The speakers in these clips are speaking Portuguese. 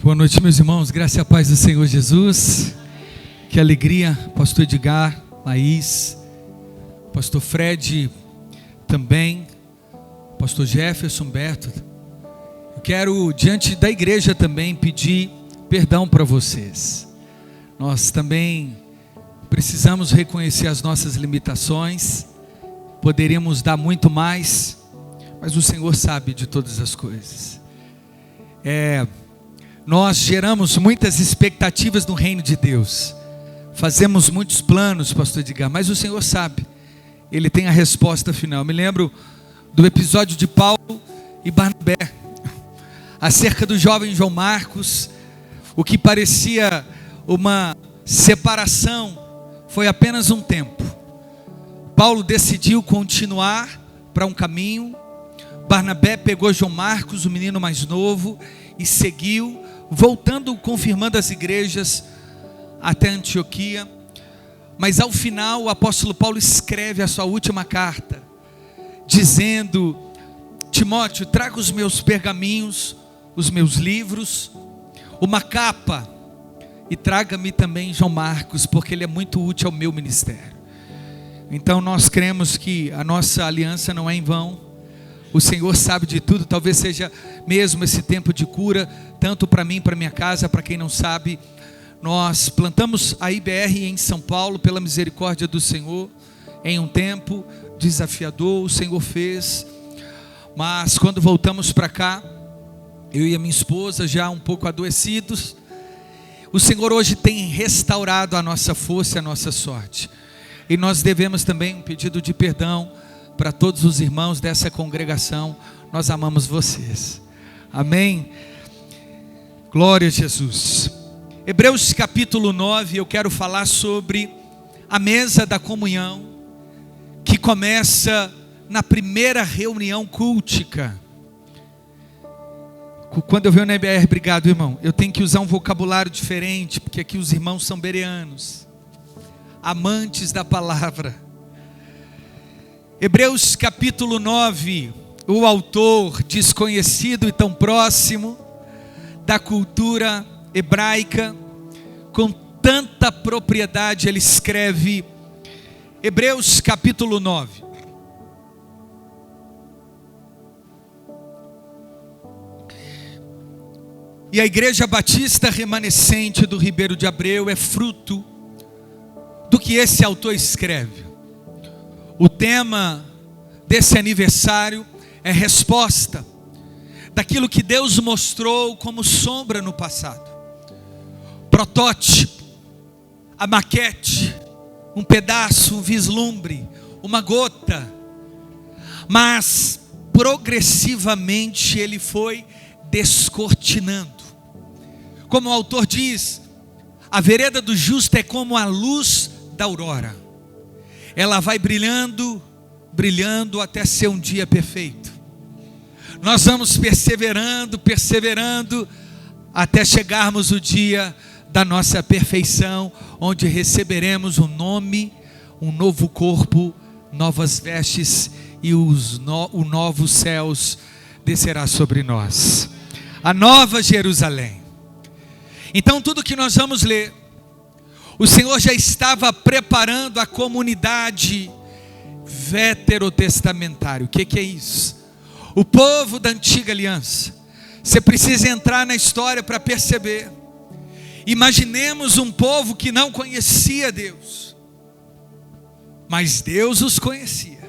Boa noite, meus irmãos, graça e a paz do Senhor Jesus. Que alegria, pastor Edgar, Laís, pastor Fred também, pastor Jefferson, Humberto. Eu quero, diante da igreja também, pedir perdão para vocês. Nós também precisamos reconhecer as nossas limitações. Poderíamos dar muito mais, mas o Senhor sabe de todas as coisas. Nós geramos muitas expectativas no reino de Deus. Fazemos muitos planos, pastor Edgar, mas o Senhor sabe. Ele tem a resposta final. Eu me lembro do episódio de Paulo e Barnabé, acerca do jovem João Marcos. O que parecia uma separação foi apenas um tempo. Paulo decidiu continuar para um caminho. Barnabé pegou João Marcos, o menino mais novo, e seguiu, voltando, confirmando as igrejas até Antioquia. Mas ao final o apóstolo Paulo escreve a sua última carta, dizendo: Timóteo, traga os meus pergaminhos, os meus livros, uma capa, e traga-me também João Marcos, porque ele é muito útil ao meu ministério. Então nós cremos que a nossa aliança não é em vão. O Senhor sabe de tudo. Talvez seja mesmo esse tempo de cura, tanto para mim, para minha casa. Para quem não sabe, nós plantamos a IBR em São Paulo, pela misericórdia do Senhor, em um tempo desafiador. O Senhor fez, mas quando voltamos para cá, eu e a minha esposa já um pouco adoecidos, o Senhor hoje tem restaurado a nossa força e a nossa sorte. E nós devemos também um pedido de perdão para todos os irmãos dessa congregação. Nós amamos vocês, amém? Glória a Jesus. Hebreus capítulo 9, eu quero falar sobre a mesa da comunhão, que começa na primeira reunião cultica. Quando eu venho na IBR, obrigado irmão, eu tenho que usar um vocabulário diferente, porque aqui os irmãos são bereanos, amantes da palavra. Hebreus capítulo 9, o autor desconhecido e tão próximo da cultura hebraica, com tanta propriedade, ele escreve Hebreus capítulo 9. E a Igreja Batista Remanescente do Ribeiro de Abreu é fruto do que esse autor escreve. O tema desse aniversário é resposta daquilo que Deus mostrou como sombra no passado. Protótipo, a maquete, um pedaço, um vislumbre, uma gota. Mas progressivamente ele foi descortinando. Como o autor diz, a vereda do justo é como a luz da aurora. Ela vai brilhando, brilhando até ser um dia perfeito. Nós vamos perseverando, perseverando, até chegarmos o dia da nossa perfeição, onde receberemos um nome, um novo corpo, novas vestes, e o novo céus descerá sobre nós. A nova Jerusalém. Então tudo que nós vamos ler, o Senhor já estava preparando a comunidade veterotestamentária. O que é isso? O povo da antiga aliança. Você precisa entrar na história para perceber. Imaginemos um povo que não conhecia Deus, mas Deus os conhecia.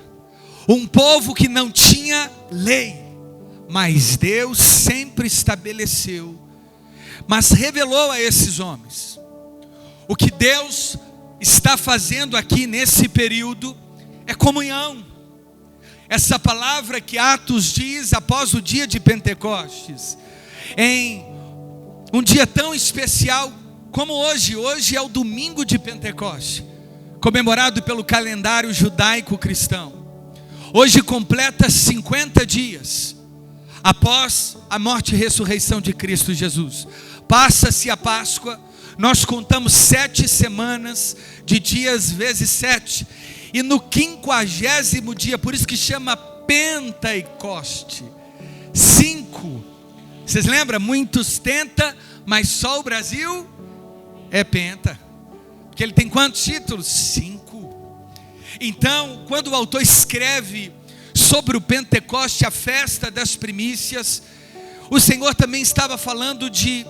Um povo que não tinha lei, mas Deus sempre estabeleceu, mas revelou a esses homens. O que Deus está fazendo aqui nesse período é comunhão. Essa palavra que Atos diz após o dia de Pentecostes, em um dia tão especial como hoje. Hoje é o domingo de Pentecostes, comemorado pelo calendário judaico cristão. Hoje completa 50 dias após a morte e ressurreição de Cristo Jesus. Passa-se a Páscoa. Nós contamos 7 semanas de dias vezes 7. E no 50º dia, por isso que chama Pentecoste, 5. Vocês lembram? Muitos tenta, mas só o Brasil é penta. Porque ele tem quantos títulos? 5. Então, quando o autor escreve sobre o Pentecoste, a festa das primícias, o Senhor também estava falando de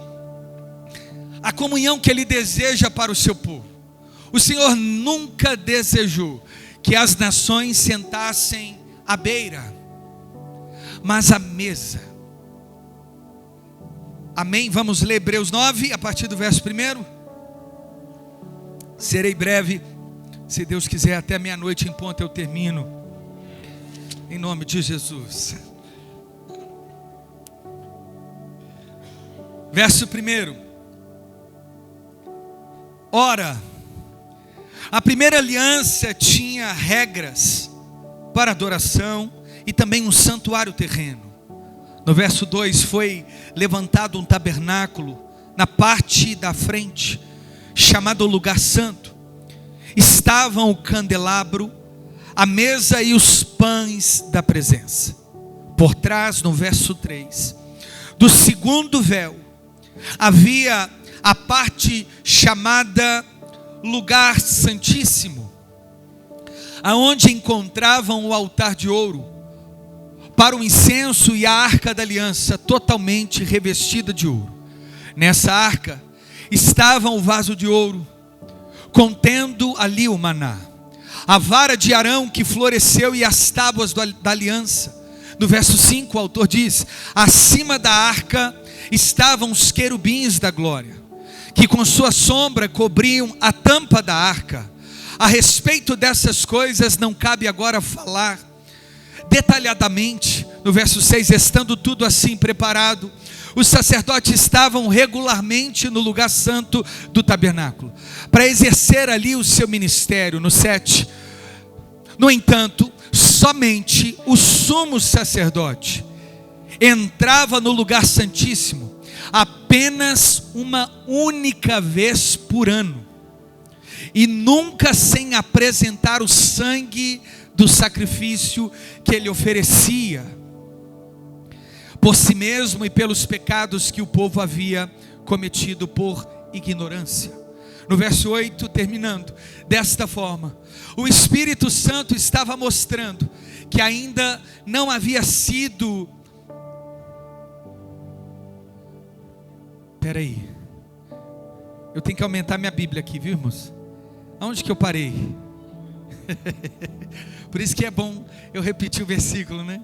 a comunhão que Ele deseja para o seu povo. O Senhor nunca desejou que as nações sentassem à beira, mas à mesa. Amém? Vamos ler Hebreus 9, a partir do verso 1. Serei breve, se Deus quiser, até meia-noite em ponto eu termino, em nome de Jesus. Verso 1. Ora, a primeira aliança tinha regras para adoração e também um santuário terreno. No verso 2, foi levantado um tabernáculo na parte da frente, chamado lugar santo. Estavam o candelabro, a mesa e os pães da presença. Por trás, no verso 3, do segundo véu, havia a parte chamada lugar santíssimo, aonde encontravam o altar de ouro, para o incenso e a arca da aliança, totalmente revestida de ouro. Nessa arca estava o vaso de ouro, contendo ali o maná, a vara de Arão que floresceu e as tábuas da aliança. No verso 5 o autor diz: acima da arca estavam os querubins da glória, que com sua sombra cobriam a tampa da arca. A respeito dessas coisas não cabe agora falar detalhadamente. No verso 6, estando tudo assim preparado, os sacerdotes estavam regularmente no lugar santo do tabernáculo, para exercer ali o seu ministério. No 7, no entanto, somente o sumo sacerdote entrava no lugar santíssimo apenas uma única vez por ano, e nunca sem apresentar o sangue do sacrifício que ele oferecia por si mesmo e pelos pecados que o povo havia cometido por ignorância. No verso 8, terminando desta forma, o Espírito Santo estava mostrando que ainda não havia sido... Espera aí, eu tenho que aumentar minha Bíblia aqui, viu, irmãos? Aonde que eu parei? Por isso que é bom eu repetir o versículo, né?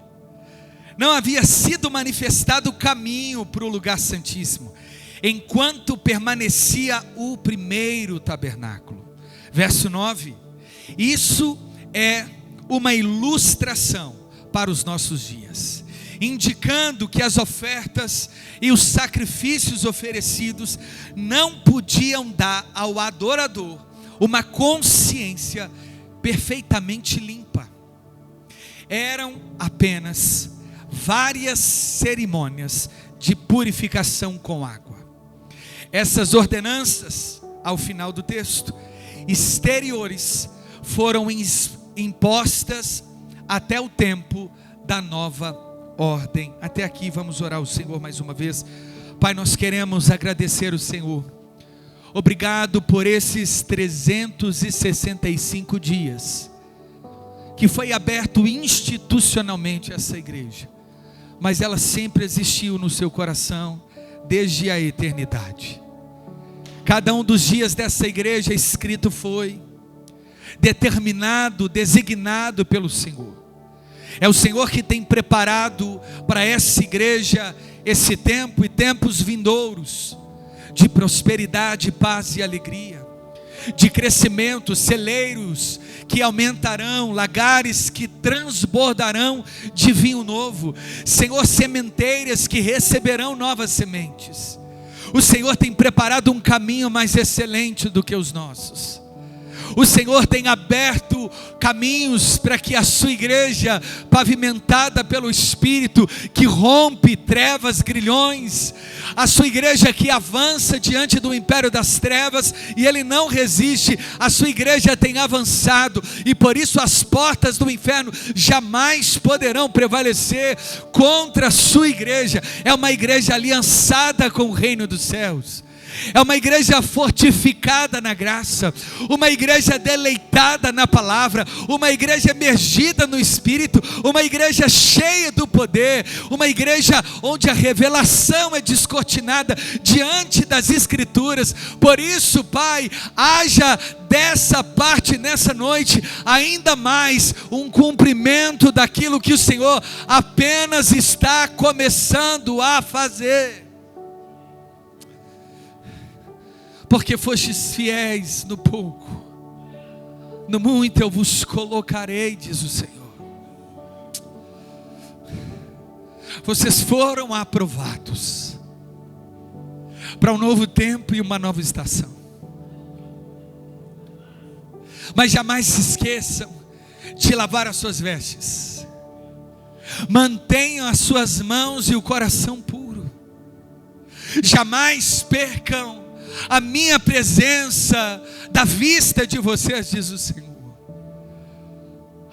Não havia sido manifestado o caminho para o lugar santíssimo, enquanto permanecia o primeiro tabernáculo. Verso 9, isso é uma ilustração para os nossos dias, indicando que as ofertas e os sacrifícios oferecidos não podiam dar ao adorador uma consciência perfeitamente limpa. Eram apenas várias cerimônias de purificação com água. Essas ordenanças, ao final do texto, exteriores, foram impostas até o tempo da nova ordem. Até aqui vamos orar ao Senhor mais uma vez. Pai, nós queremos agradecer o Senhor. Obrigado por esses 365 dias que foi aberto institucionalmente essa igreja, mas ela sempre existiu no seu coração desde a eternidade. Cada um dos dias dessa igreja escrito foi determinado, designado pelo Senhor. É o Senhor que tem preparado para essa igreja esse tempo e tempos vindouros de prosperidade, paz e alegria, de crescimento, celeiros que aumentarão, lagares que transbordarão de vinho novo, Senhor, sementeiras que receberão novas sementes. O Senhor tem preparado um caminho mais excelente do que os nossos. O Senhor tem aberto caminhos para que a sua igreja, pavimentada pelo Espírito, que rompe trevas, grilhões, a sua igreja que avança diante do império das trevas, e ele não resiste, a sua igreja tem avançado, e por isso as portas do inferno jamais poderão prevalecer contra a sua igreja. É uma igreja aliançada com o reino dos céus, é uma igreja fortificada na graça, uma igreja deleitada na palavra, uma igreja emergida no Espírito, uma igreja cheia do poder, uma igreja onde a revelação é descortinada diante das Escrituras. Por isso, Pai, haja dessa parte nessa noite ainda mais um cumprimento daquilo que o Senhor apenas está começando a fazer. Porque fostes fiéis no pouco, no muito eu vos colocarei, diz o Senhor. Vocês foram aprovados para um novo tempo e uma nova estação. Mas jamais se esqueçam de lavar as suas vestes. Mantenham as suas mãos e o coração puro. Jamais percam a minha presença da vista de vocês, diz o Senhor.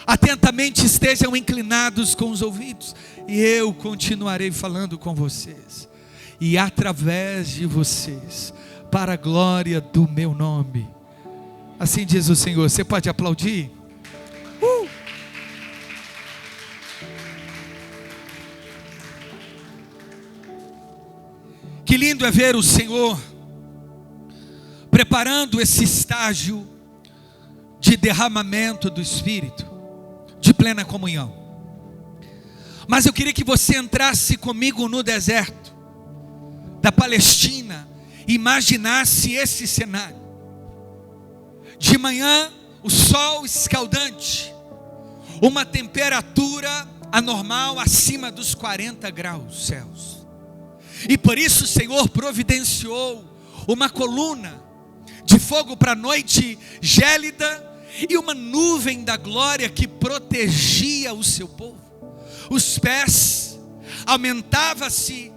Atentamente estejam inclinados com os ouvidos, e eu continuarei falando com vocês, e através de vocês, para a glória do meu nome. Assim diz o Senhor. Você pode aplaudir? Que lindo é ver o Senhor preparando esse estágio de derramamento do Espírito, de plena comunhão. Mas eu queria que você entrasse comigo no deserto da Palestina, e imaginasse esse cenário. De manhã, o sol escaldante, uma temperatura anormal acima dos 40 graus Celsius. E por isso o Senhor providenciou uma coluna de fogo para a noite gélida, e uma nuvem da glória que protegia o seu povo. Os pés, aumentava-se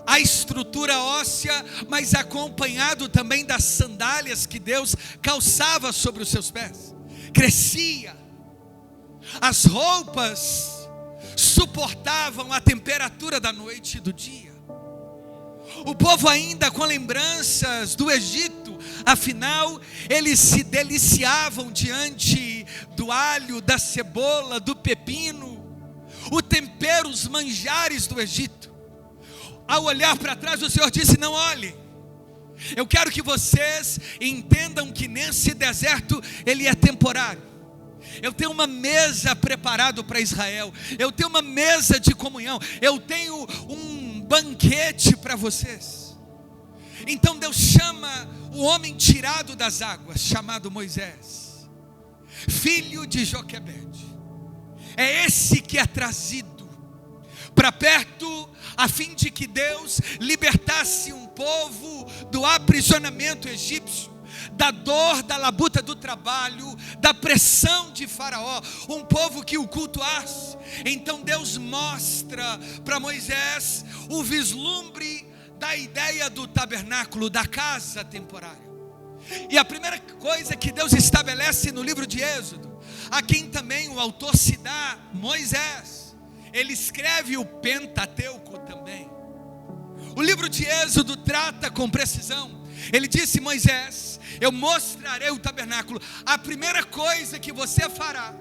a estrutura óssea, mas acompanhado também das sandálias que Deus calçava sobre os seus pés. Crescia, as roupas suportavam a temperatura da noite e do dia. O povo ainda com lembranças do Egito, afinal eles se deliciavam diante do alho, da cebola, do pepino, o tempero, os manjares do Egito. Ao olhar para trás, o Senhor disse: não olhem, eu quero que vocês entendam que nesse deserto ele é temporário. Eu tenho uma mesa preparada para Israel, eu tenho uma mesa de comunhão, eu tenho um banquete para vocês. Então Deus chama o homem tirado das águas, chamado Moisés, filho de Joquebede. É esse que é trazido para perto, a fim de que Deus libertasse um povo do aprisionamento egípcio, da dor, da labuta do trabalho, da pressão de Faraó, um povo que o cultuasse. Então Deus mostra para Moisés o vislumbre da ideia do tabernáculo, da casa temporária. E a primeira coisa que Deus estabelece no livro de Êxodo, a quem também o autor se dá, Moisés, ele escreve o Pentateuco também. O livro de Êxodo trata com precisão. Ele disse: Moisés, eu mostrarei o tabernáculo. A primeira coisa que você fará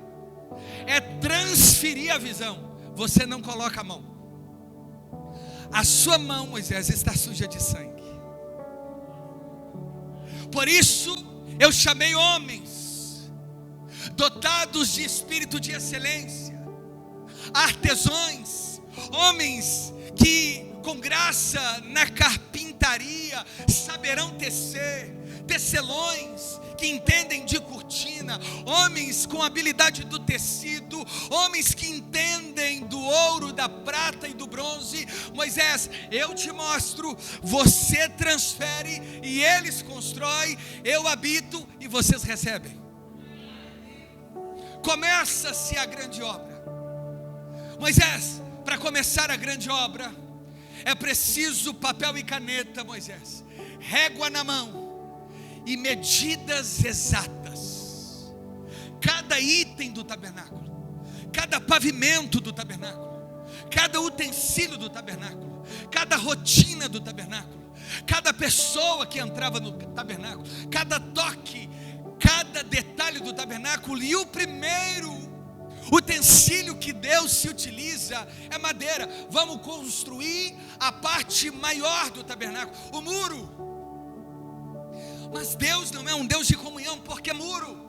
é transferir a visão. Você não coloca a mão. A sua mão, Moisés, está suja de sangue. Por isso eu chamei homens dotados de espírito de excelência, artesãos, homens que com graça na carpintaria saberão tecer, tecelões que entendem de cortina, homens com habilidade do tecido, homens que entendem do ouro, da prata e do bronze. Moisés, eu te mostro, você transfere e eles constroem, eu habito e vocês recebem. começa-se a grande obra. Moisés, para começar a grande obra, é preciso papel e caneta, Moisés, régua na mão e medidas exatas. Cada item do tabernáculo, cada pavimento do tabernáculo, cada utensílio do tabernáculo, cada rotina do tabernáculo, cada pessoa que entrava no tabernáculo, cada toque, cada detalhe do tabernáculo. E o primeiro utensílio que Deus se utiliza é madeira. Vamos construir a parte maior do tabernáculo, o muro. Mas Deus não é um Deus de comunhão porque é muro.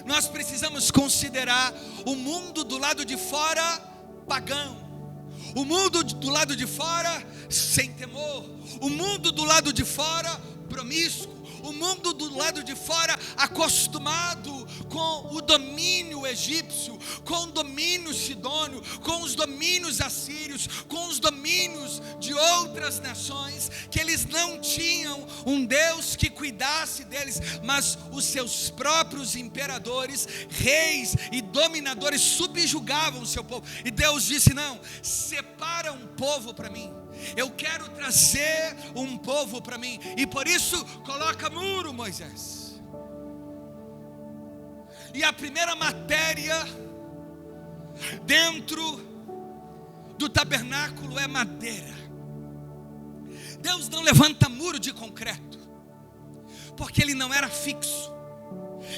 Nós precisamos considerar o mundo do lado de fora pagão, o mundo do lado de fora sem temor, o mundo do lado de fora promíscuo, o mundo do lado de fora acostumado com o domínio egípcio, com o domínio sidônio, com os domínios assírios, com os domínios de outras nações, que eles não tinham um Deus que cuidasse deles, mas os seus próprios imperadores, reis e dominadores subjugavam o seu povo. E Deus disse: não, separa um povo para mim. Eu quero trazer um povo para mim. E por isso coloca muro, Moisés. E a primeira matéria dentro do tabernáculo é madeira. Deus não levanta muro de concreto, porque ele não era fixo.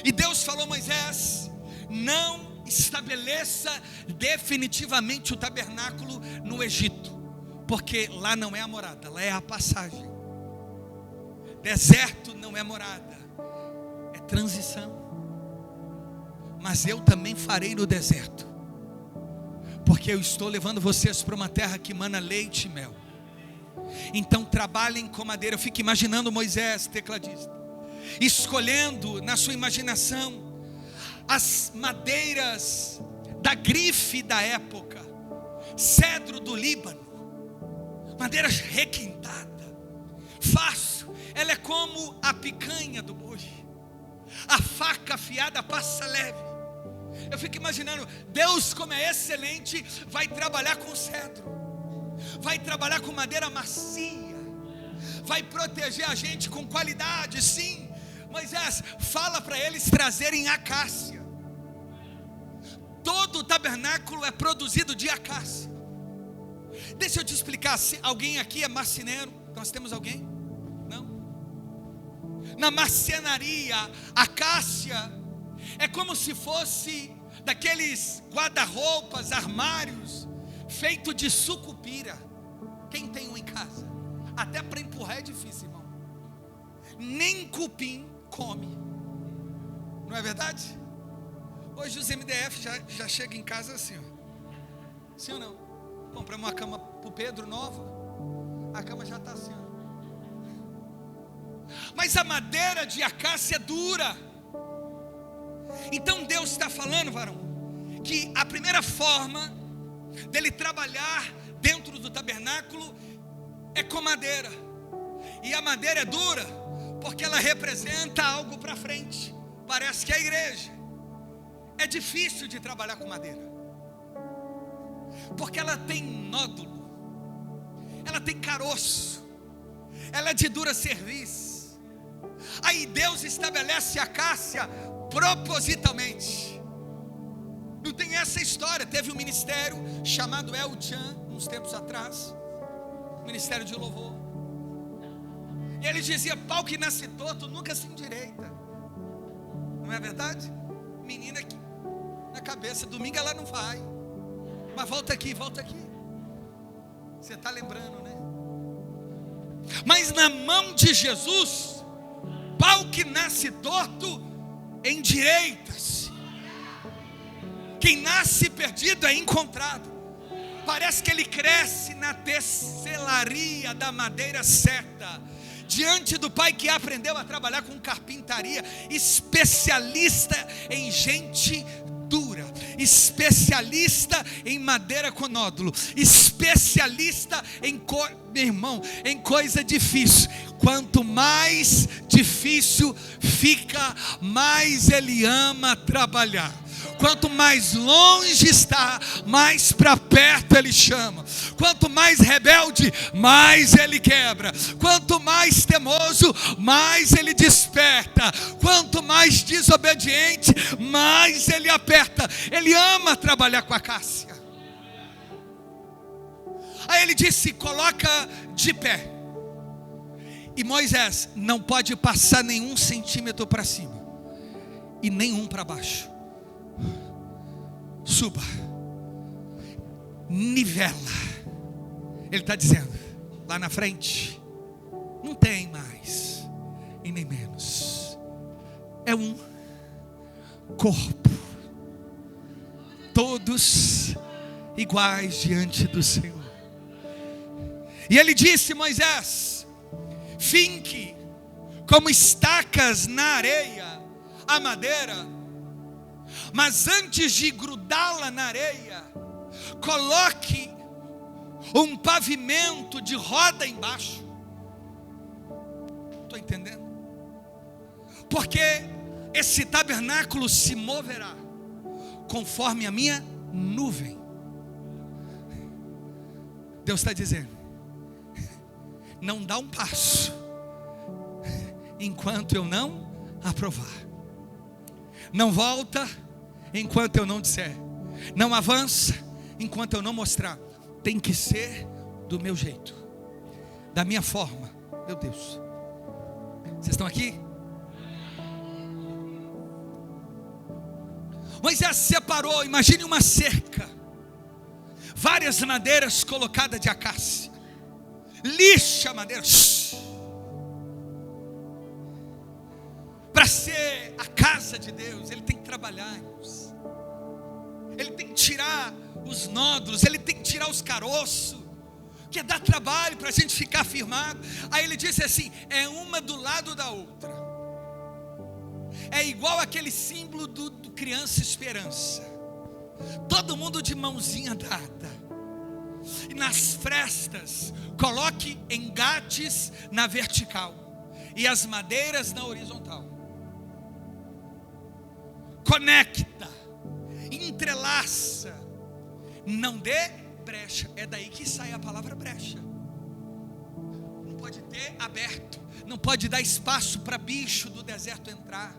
E Deus falou a Moisés: não estabeleça definitivamente o tabernáculo no Egito, porque lá não é a morada, lá é a passagem. Deserto não é morada, é transição. Mas eu também farei no deserto, porque eu estou levando vocês para uma terra que mana leite e mel. Então trabalhem com madeira. Eu fico imaginando Moisés, tecladista, escolhendo na sua imaginação as madeiras da grife da época, cedro do Líbano, madeira requintada, fácil. Ela é como a picanha do boi, a faca afiada passa leve. Eu fico imaginando, Deus, como é excelente, vai trabalhar com cedro, vai trabalhar com madeira macia, vai proteger a gente com qualidade. Sim, Moisés, fala para eles trazerem acácia. Todo o tabernáculo é produzido de acácia. Deixa eu te explicar. Se alguém aqui é marceneiro, nós temos alguém? Não? Na marcenaria, acácia é como se fosse daqueles guarda-roupas, armários feito de sucupira. Quem tem um em casa? Até para empurrar é difícil, irmão. Nem cupim come. Não é verdade? Hoje os MDF já chegam em casa assim, ó. Sim ou não? Compramos uma cama para o Pedro nova, a cama já está assim, ó. Mas a madeira de acácia é dura. Então Deus está falando, varão, que a primeira forma dele trabalhar dentro do tabernáculo é com madeira. E a madeira é dura porque ela representa algo para frente. Parece que é a igreja. É difícil de trabalhar com madeira, porque ela tem nódulo, ela tem caroço, ela é de dura serviço. Aí Deus estabelece a acácia propositalmente. Não tem essa história. Teve um ministério chamado El Chan, uns tempos atrás, ministério de louvor, e ele dizia: pau que nasce torto nunca se endireita. Não é verdade? Menina aqui na cabeça, domingo ela não vai, mas volta aqui. Você está lembrando, né? Mas na mão de Jesus, pau que nasce torto endireita-se. Quem nasce perdido é encontrado. Parece que ele cresce na tecelaria da madeira certa, diante do pai que aprendeu a trabalhar com carpintaria, especialista em gente dura, especialista em madeira com nódulo, especialista em meu irmão, em coisa difícil. Quanto mais difícil fica, mais ele ama trabalhar. Quanto mais longe está, mais para perto Ele chama. Quanto mais rebelde, mais Ele quebra. Quanto mais teimoso, mais Ele desperta. Quanto mais desobediente, mais Ele aperta. Ele ama trabalhar com a Cássia. Aí Ele disse: coloca de pé. E Moisés não pode passar nenhum centímetro para cima e nenhum para baixo. Suba, nivela. Ele está dizendo, lá na frente não tem mais e nem menos. É um corpo, todos iguais diante do Senhor. E Ele disse: Moisés, finque como estacas na areia a madeira, mas antes de grudá-la na areia, coloque um pavimento de roda embaixo. Estou entendendo? Porque esse tabernáculo se moverá conforme a minha nuvem. Deus está dizendo: não dá um passo enquanto eu não aprovar. Não volta enquanto eu não disser. Não avança enquanto eu não mostrar. Tem que ser do meu jeito, da minha forma. Meu Deus, vocês estão aqui? Moisés separou, imagine uma cerca, várias madeiras colocadas de acácia. Lixa a madeira. Para ser a casa de Deus, ele tem que trabalhar, irmãos. Ele tem que tirar os nódulos, ele tem que tirar os caroços, que dá trabalho para a gente ficar firmado. Aí ele disse assim: é uma do lado da outra. É igual aquele símbolo do Criança Esperança. Todo mundo de mãozinha dada. E nas frestas, coloque engates na vertical e as madeiras na horizontal. Conecta, entrelaça, não dê brecha. É daí que sai a palavra brecha. Não pode ter aberto, não pode dar espaço para bicho do deserto entrar.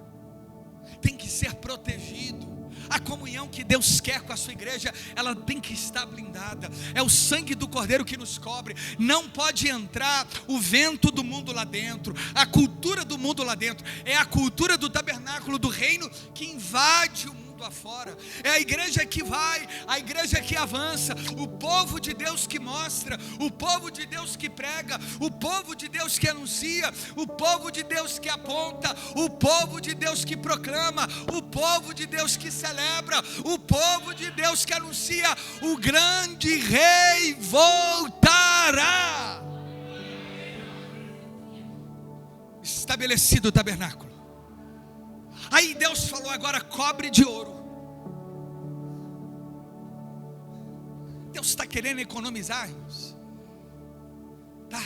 Tem que ser protegido. A comunhão que Deus quer com a sua igreja, ela tem que estar blindada. É o sangue do Cordeiro que nos cobre. Não pode entrar o vento do mundo lá dentro, a cultura do mundo lá dentro. É a cultura do tabernáculo do reino que invade o mundo afora. É a igreja que vai, a igreja que avança, o povo de Deus que mostra, o povo de Deus que prega, o povo de Deus que anuncia, o povo de Deus que aponta, o povo de Deus que proclama, o povo de Deus que celebra, o povo de Deus que anuncia: o grande rei voltará. Estabelecido o tabernáculo. Aí Deus falou: agora cobre de ouro. Deus está querendo economizar, irmãos. Tá.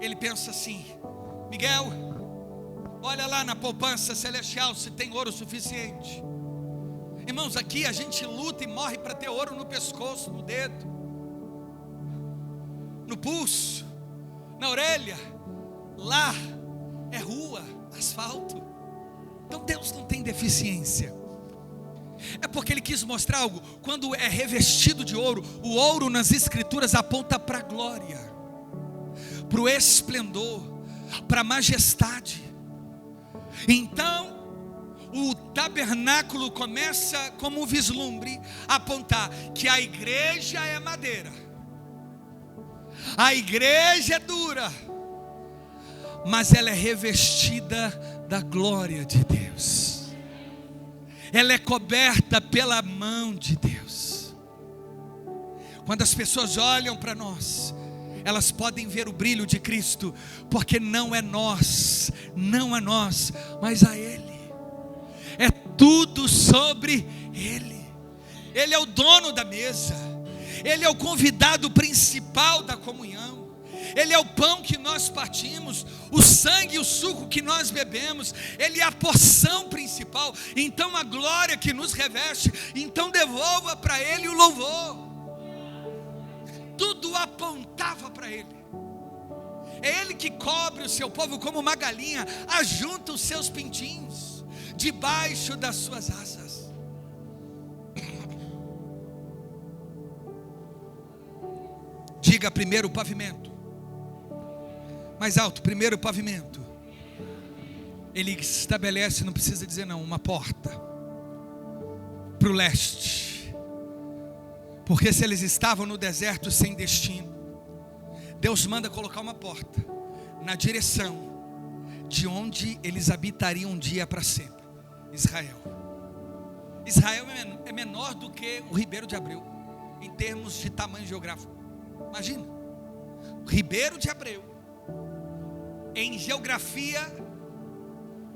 Ele pensa assim: Miguel, olha lá na poupança celestial se tem ouro suficiente. Irmãos, aqui a gente luta e morre para ter ouro no pescoço, no dedo, no pulso, na orelha. Lá é rua, asfalto. Então Deus não tem deficiência. É porque Ele quis mostrar algo. Quando é revestido de ouro, o ouro nas escrituras aponta para a glória, para o esplendor, para a majestade. Então o tabernáculo começa como um vislumbre a apontar que a igreja é madeira, a igreja é dura, mas ela é revestida da glória de Deus. Ela é coberta pela mão de Deus. Quando as pessoas olham para nós, elas podem ver o brilho de Cristo, porque não é nós, mas a Ele. É tudo sobre Ele. Ele é o dono da mesa. Ele é o convidado principal da comunhão. Ele é o pão que nós partimos, o sangue e o suco que nós bebemos. Ele é a porção principal. Então a glória que nos reveste. Então devolva para Ele o louvor. Tudo apontava para Ele. É Ele que cobre o seu povo como uma galinha ajunta os seus pintinhos debaixo das suas asas. Diga primeiro o pavimento. Mais alto, primeiro o pavimento. Ele estabelece, não precisa dizer não, uma porta para o leste. Porque se eles estavam no deserto sem destino, Deus manda colocar uma porta na direção de onde eles habitariam um dia para sempre. Israel. Israel é menor do que o Ribeiro de Abreu, em termos de tamanho geográfico. Imagina, o Ribeiro de Abreu, em geografia,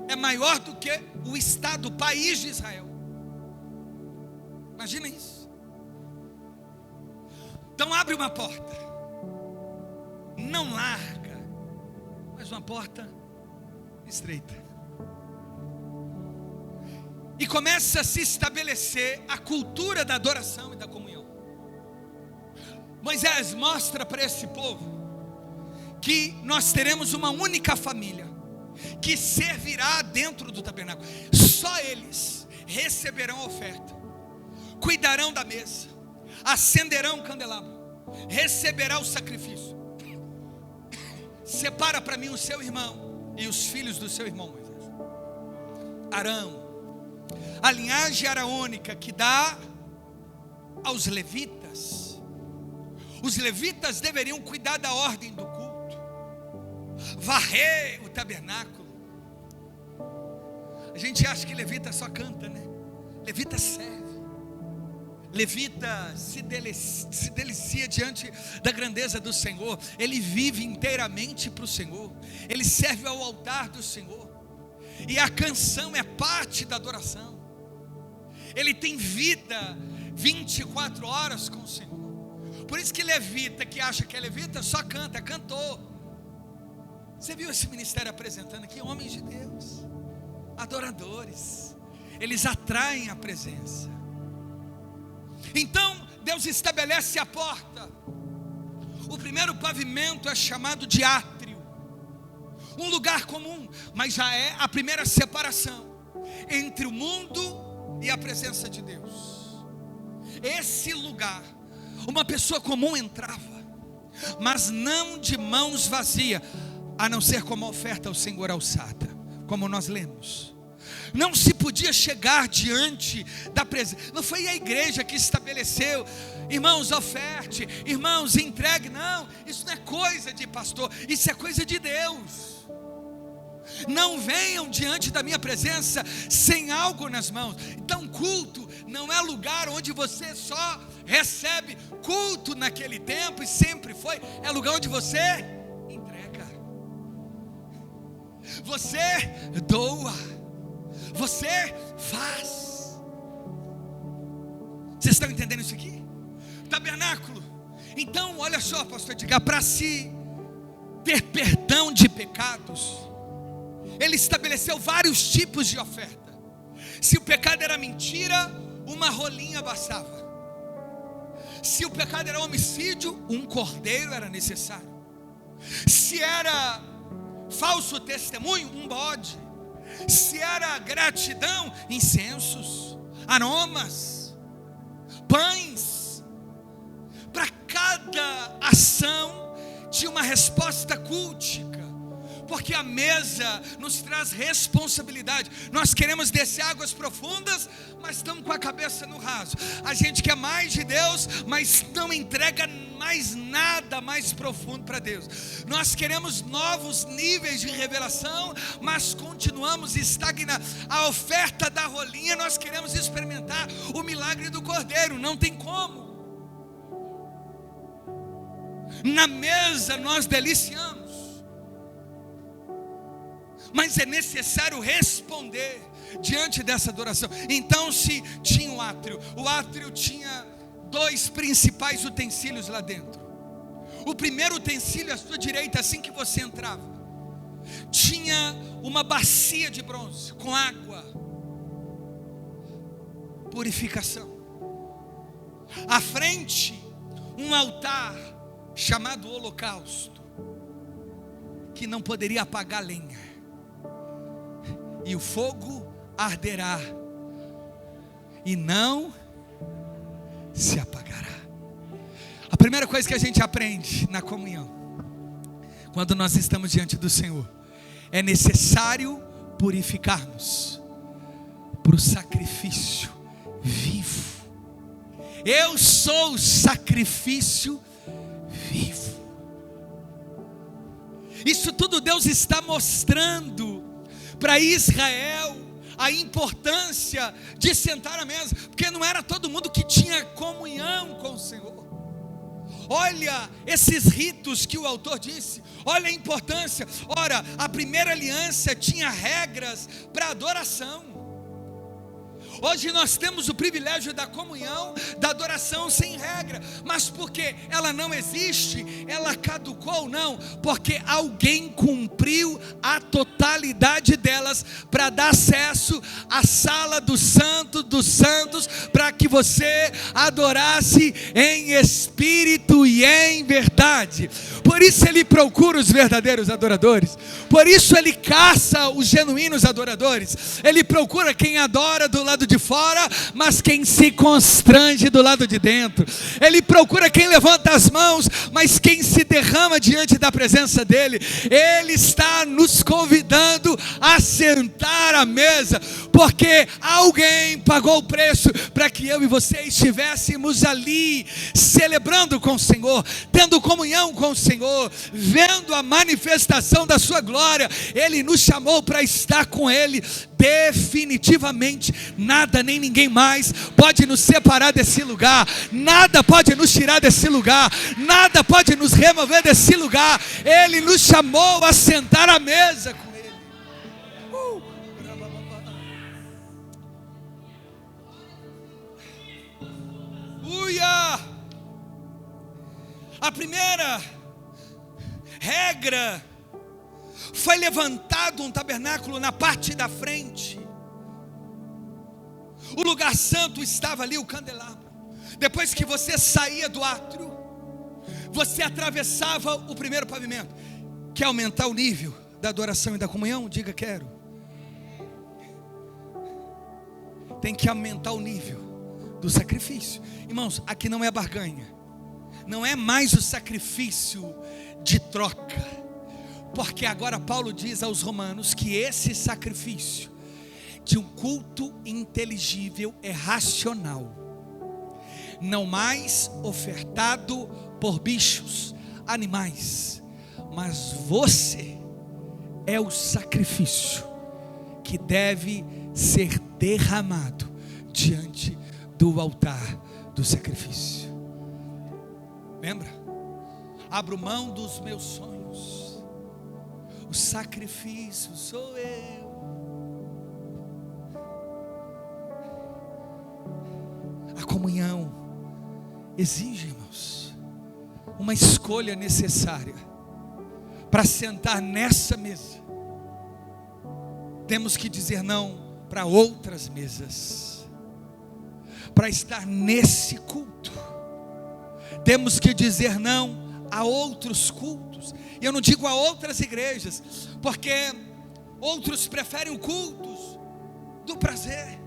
é maior do que o estado, o país de Israel. Imagina isso. Então abre uma porta, não larga, mas uma porta estreita, e começa a se estabelecer a cultura da adoração e da comunhão. Moisés mostra para esse povo que nós teremos uma única família que servirá dentro do tabernáculo. Só eles receberão a oferta, cuidarão da mesa, acenderão o candelabro, receberá o sacrifício. Separa para mim o seu irmão e os filhos do seu irmão Moisés. Arão, a linhagem araônica que dá aos levitas. Os levitas deveriam cuidar da ordem do culto, varrer o tabernáculo. A gente acha que levita só canta, né? Levita serve. Levita se delicia diante da grandeza do Senhor. Ele vive inteiramente para o Senhor. Ele serve ao altar do Senhor. E a canção é parte da adoração. Ele tem vida 24 horas com o Senhor. Por isso que levita, que acha que é levita, só canta, cantor. Você viu esse ministério apresentando aqui? Homens de Deus, adoradores. Eles atraem a presença. Então Deus estabelece a porta. O primeiro pavimento é chamado de átrio, um lugar comum, mas já é a primeira separação entre o mundo e a presença de Deus. Esse lugar, uma pessoa comum entrava, mas não de mãos vazias, a não ser como oferta ao Senhor alçada, como nós lemos. Não se podia chegar diante da presença. Não foi a igreja que estabeleceu, irmãos, oferte, irmãos, entregue. Não, isso não é coisa de pastor, isso é coisa de Deus. Não venham diante da minha presença sem algo nas mãos. Então culto não é lugar onde você só recebe. Culto naquele tempo, e sempre foi, é lugar onde você entrega, você doa, você faz. Vocês estão entendendo isso aqui? Tabernáculo. Então olha só, pastor Edgar, para se ter perdão de pecados, ele estabeleceu vários tipos de oferta. Se o pecado era mentira, uma rolinha bastava. Se o pecado era homicídio, um cordeiro era necessário. Se era falso testemunho, um bode. Se era gratidão, incensos, aromas, pães. Para cada ação tinha uma resposta cultica, porque a mesa nos traz responsabilidade. Nós queremos descer águas profundas, mas estamos com a cabeça no raso. A gente quer mais de Deus, mas não entrega mais nada mais profundo para Deus. Nós queremos novos níveis de revelação, mas continuamos estagnados. A oferta da rolinha, nós queremos experimentar o milagre do cordeiro. Não tem como. Na mesa nós deliciamos, mas é necessário responder diante dessa adoração. Então se tinha o átrio tinha dois principais utensílios lá dentro. O primeiro utensílio à sua direita, assim que você entrava, tinha uma bacia de bronze com água, purificação. À frente, um altar chamado holocausto, que não poderia apagar lenha, e o fogo arderá e não se apagará. A primeira coisa que a gente aprende na comunhão, quando nós estamos diante do Senhor, é necessário purificarmos para o sacrifício vivo. Eu sou o sacrifício vivo. Isso tudo Deus está mostrando para Israel, a importância de sentar à mesa, porque não era todo mundo que tinha comunhão com o Senhor. Olha esses ritos que o autor disse, olha a importância. Ora, a primeira aliança tinha regras para adoração. Hoje nós temos o privilégio da comunhão, da adoração sem regra. Mas porque ela não existe, ela caducou? Não, porque alguém cumpriu a totalidade delas para dar acesso à sala do Santo dos Santos, para que você adorasse em espírito e em verdade. Por isso ele procura os verdadeiros adoradores, por isso ele caça os genuínos adoradores. Ele procura quem adora do lado de fora, mas quem se constrange do lado de dentro. Ele procura quem levanta as mãos, mas quem se derrama diante da presença dele. Ele está nos convidando a sentar à mesa, porque alguém pagou o preço para que eu e você estivéssemos ali, celebrando com o Senhor, tendo comunhão com o Senhor, vendo a manifestação da sua glória. Ele nos chamou para estar com ele definitivamente. Nada nem ninguém mais pode nos separar desse lugar, nada pode nos tirar desse lugar, nada pode nos remover desse lugar. Ele nos chamou a sentar à mesa com ele. Uia! A primeira regra: foi levantado um tabernáculo na parte da frente. O lugar santo estava ali, o candelabro. Depois que você saía do átrio, você atravessava o primeiro pavimento. Quer aumentar o nível da adoração e da comunhão? Diga: quero. Tem que aumentar o nível do sacrifício. Irmãos, aqui não é barganha, não é mais o sacrifício de troca, porque agora Paulo diz aos romanos que esse sacrifício de um culto inteligível é racional, não mais ofertado por bichos, animais, mas você é o sacrifício que deve ser derramado diante do altar do sacrifício. Lembra? Abro mão dos meus sonhos, o sacrifício sou eu. A comunhão exige, irmãos, uma escolha necessária para sentar nessa mesa. Temos que dizer não para outras mesas, para estar nesse culto. Temos que dizer não a outros cultos. E eu não digo a outras igrejas, porque outros preferem o cultos do prazer,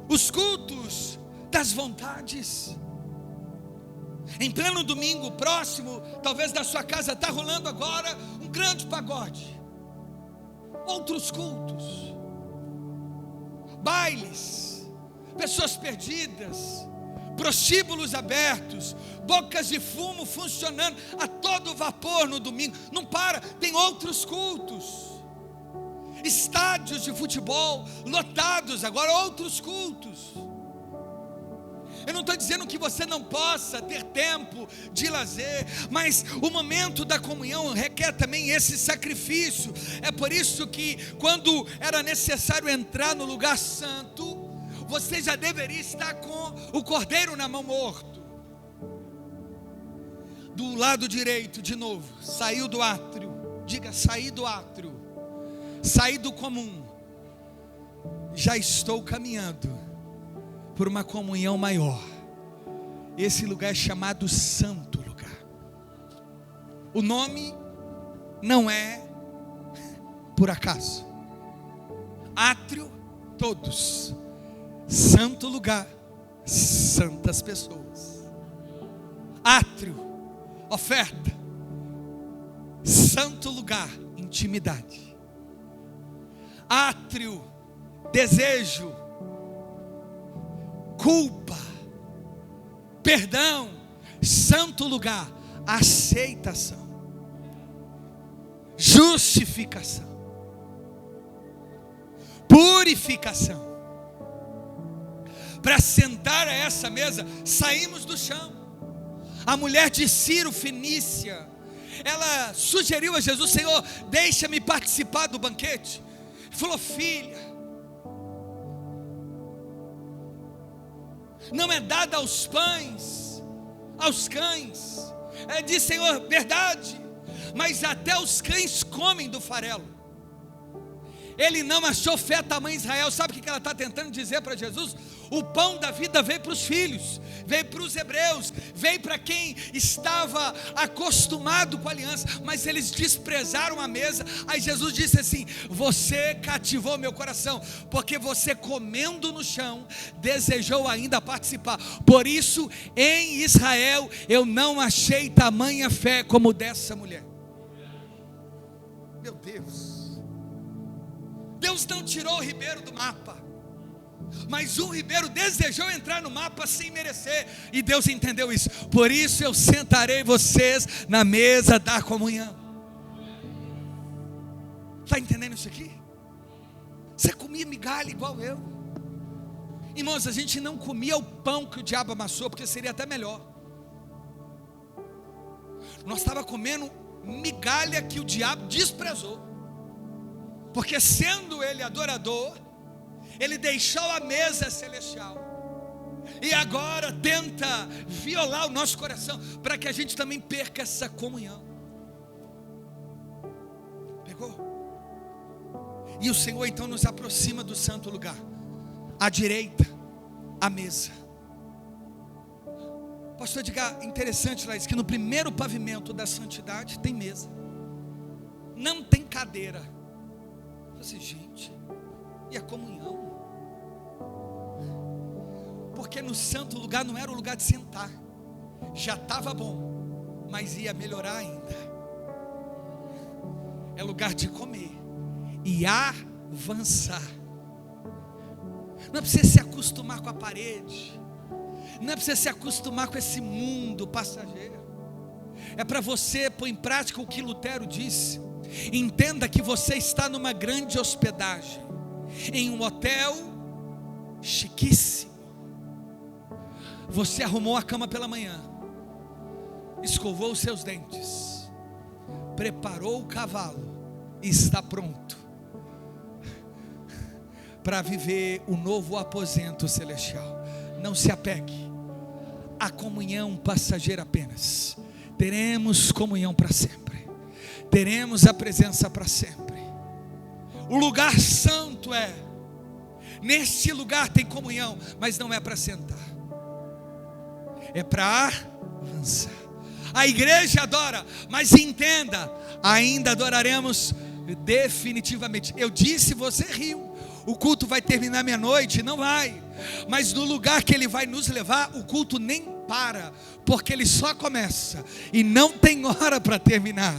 os cultos das vontades. Em pleno domingo próximo, talvez da sua casa está rolando agora um grande pagode. Outros cultos, bailes, pessoas perdidas, prostíbulos abertos, bocas de fumo funcionando a todo vapor no domingo. Não para, tem outros cultos. Estádios de futebol lotados, agora outros cultos. Eu não estou dizendo que você não possa ter tempo de lazer, mas o momento da comunhão requer também esse sacrifício. É por isso que quando era necessário entrar no lugar santo, você já deveria estar com o cordeiro na mão morto. do lado direito de novo, saiu do átrio. Diga, saí do átrio, saí do comum. Já estou caminhando por uma comunhão maior. Esse lugar é chamado Santo Lugar. O nome não é por acaso. Átrio, todos. Santo Lugar, santas pessoas. Átrio, oferta. Santo Lugar, intimidade. Átrio, desejo, culpa, perdão. Santo Lugar, aceitação, justificação, purificação. Para sentar a essa mesa, saímos do chão. A mulher de Ciro Fenícia, ela sugeriu a Jesus: Senhor, deixa-me participar do banquete. Ele falou: filha, não é dada aos pães, aos cães. Ela disse: Senhor, verdade, mas até os cães comem do farelo. Ele não achou fé tamanho Israel. Sabe o que ela está tentando dizer para Jesus? O pão da vida veio para os filhos, veio para os hebreus, veio para quem estava acostumado com a aliança, mas eles desprezaram a mesa. Aí Jesus disse assim: você cativou meu coração, porque você, comendo no chão, desejou ainda participar. Por isso, em Israel eu não achei tamanha fé como dessa mulher. Meu Deus, Deus não tirou o Ribeiro do mapa, mas o Ribeiro desejou entrar no mapa sem merecer, e Deus entendeu isso. Por isso eu sentarei vocês na mesa da comunhão. Está entendendo isso aqui? Você comia migalha igual eu. Irmãos, a gente não comia o pão que o diabo amassou, porque seria até melhor. Nós estávamos comendo migalha que o diabo desprezou, porque sendo ele adorador, ele deixou a mesa celestial, e agora tenta violar o nosso coração, para que a gente também perca essa comunhão. Pegou? E o Senhor então nos aproxima do santo lugar, à direita, a mesa. Pastor Edgar, interessante, Laís, que no primeiro pavimento da santidade tem mesa, não tem cadeira. Eu falei assim: gente, e a comunhão? Porque no santo lugar não era o lugar de sentar, já estava bom, mas ia melhorar ainda. É lugar de comer e avançar. Não é para você se acostumar com a parede, não é para você se acostumar com esse mundo passageiro. É para você pôr em prática o que Lutero disse. Entenda que você está numa grande hospedagem, em um hotel chiquíssimo. Você arrumou a cama pela manhã, escovou os seus dentes, preparou o cavalo e está pronto para viver o novo aposento celestial. Não se apegue à comunhão passageira apenas. Teremos comunhão para sempre, teremos a presença para sempre. O lugar santo neste lugar tem comunhão, mas não é para sentar, é para avançar. A igreja adora, mas entenda, ainda adoraremos definitivamente. Eu disse, você riu, o culto vai terminar meia-noite, não vai, mas no lugar que ele vai nos levar, o culto nem para, porque ele só começa e não tem hora para terminar.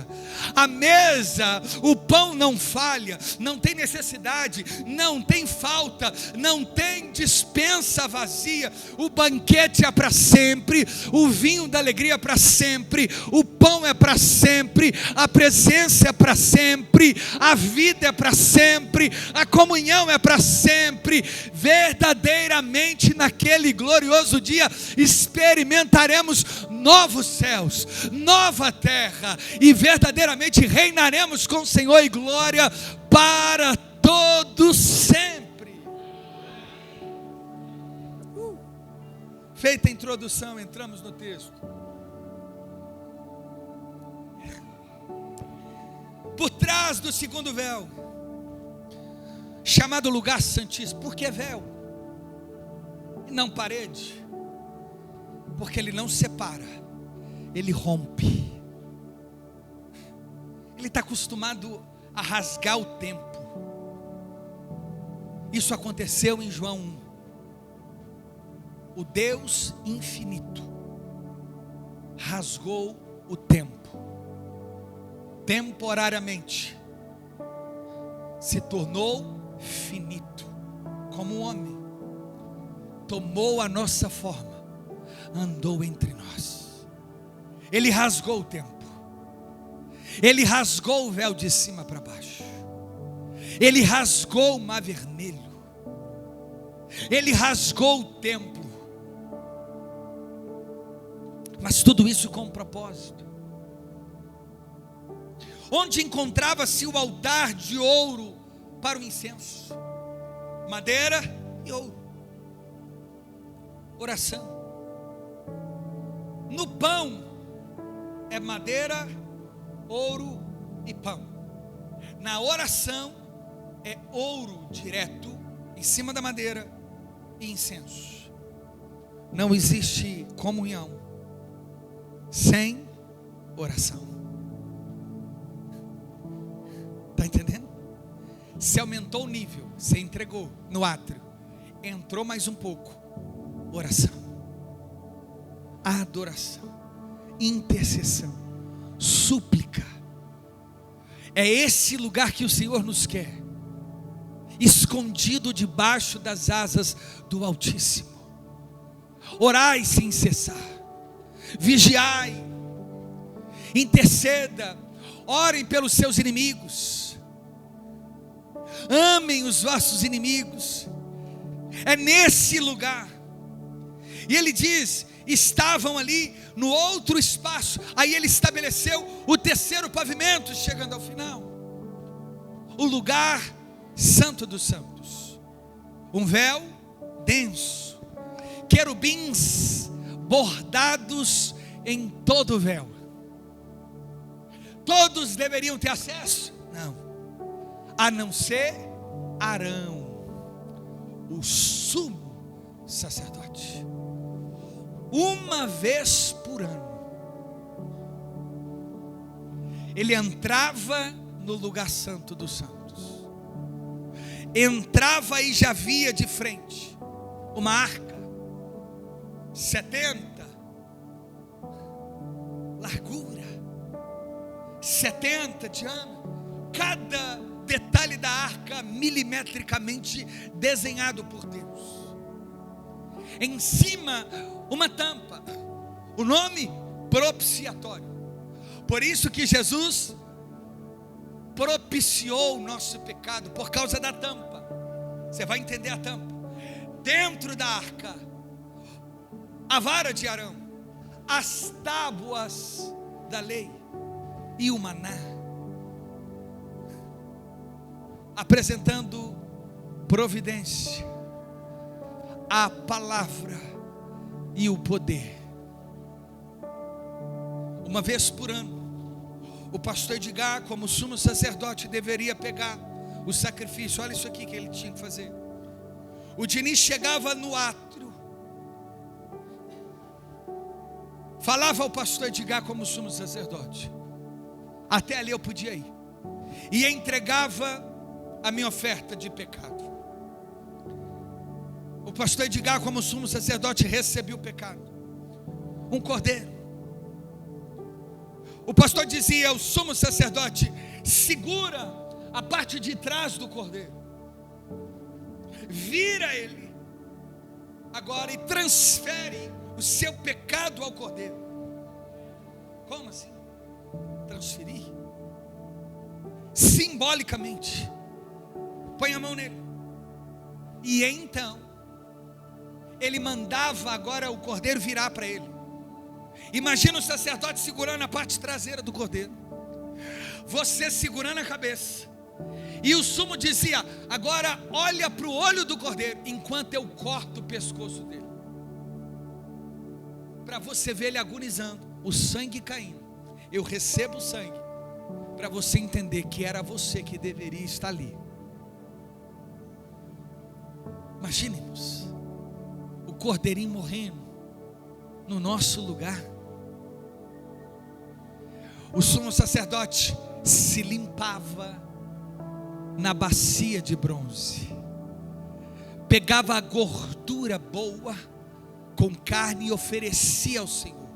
A mesa, o pão não falha, não tem necessidade, não tem falta, não tem dispensa vazia. O banquete é para sempre, o vinho da alegria é para sempre, o pão é para sempre, a presença é para sempre, a vida é para sempre, a comunhão é para sempre. Verdadeiramente naquele glorioso dia experimentaremos novos céus, nova terra, e verdadeiramente reinaremos com o Senhor em glória para todo sempre. Feita a introdução, entramos no texto. por trás do segundo véu, chamado lugar santíssimo. Por que véu? E não parede? Porque ele não separa, ele rompe. Ele está acostumado a rasgar o tempo. Isso aconteceu em João 1. O Deus infinito rasgou o tempo, temporariamente, se tornou finito, como um homem, tomou a nossa forma, andou entre nós. Ele rasgou o tempo, ele rasgou o véu de cima para baixo, ele rasgou o mar vermelho, ele rasgou o templo. Mas tudo isso com um propósito. Onde encontrava-se o altar de ouro para o incenso, madeira e ouro, oração. No pão é madeira, ouro e pão. Na oração é ouro direto em cima da madeira e incenso. Não existe comunhão sem oração. Está entendendo? Se aumentou o nível, você entregou no átrio, entrou mais um pouco, oração, adoração, intercessão, súplica. É esse lugar que o Senhor nos quer, escondido debaixo das asas do Altíssimo. Orai sem cessar, vigiai, interceda, orem pelos seus inimigos, amem os vossos inimigos. É nesse lugar. E ele diz, estavam ali no outro espaço. Aí ele estabeleceu o terceiro pavimento, chegando ao final, o lugar santo dos santos. Um véu denso, querubins bordados em todo o véu. Todos deveriam ter acesso? Não, a não ser Arão, o sumo sacerdote. Uma vez por ano ele entrava no lugar santo dos santos. Entrava e já via de frente uma arca, 70 largura, 70 diâmetro, cada detalhe da arca milimetricamente desenhado por Deus. Em cima uma tampa, o nome propiciatório. Por isso que Jesus propiciou o nosso pecado, por causa da tampa. Você vai entender a tampa. Dentro da arca, a vara de Arão, as tábuas da lei e o maná, apresentando providência, a palavra e o poder. Uma vez por ano, o pastor Edgar, como sumo sacerdote, deveria pegar o sacrifício. Olha isso aqui que ele tinha que fazer. O Diniz chegava no átrio, falava ao pastor Edgar como sumo sacerdote, até ali eu podia ir, e entregava a minha oferta de pecado. O pastor Edgar, como sumo sacerdote, recebia o pecado, um cordeiro. O pastor dizia ao sumo sacerdote: segura a parte de trás do cordeiro, vira ele agora e transfere o seu pecado ao cordeiro. Como assim? Transferir? Simbolicamente, põe a mão nele, e então ele mandava agora o cordeiro virar para ele. Imagina o sacerdote segurando a parte traseira do cordeiro, você segurando a cabeça, e o sumo dizia: agora olha para o olho do cordeiro, enquanto eu corto o pescoço dele, para você ver ele agonizando, o sangue caindo. Eu recebo o sangue, para você entender que era você que deveria estar ali. Imagine-nos, o cordeirinho morrendo no nosso lugar. O sumo sacerdote se limpava na bacia de bronze, pegava a gordura boa com carne e oferecia ao Senhor.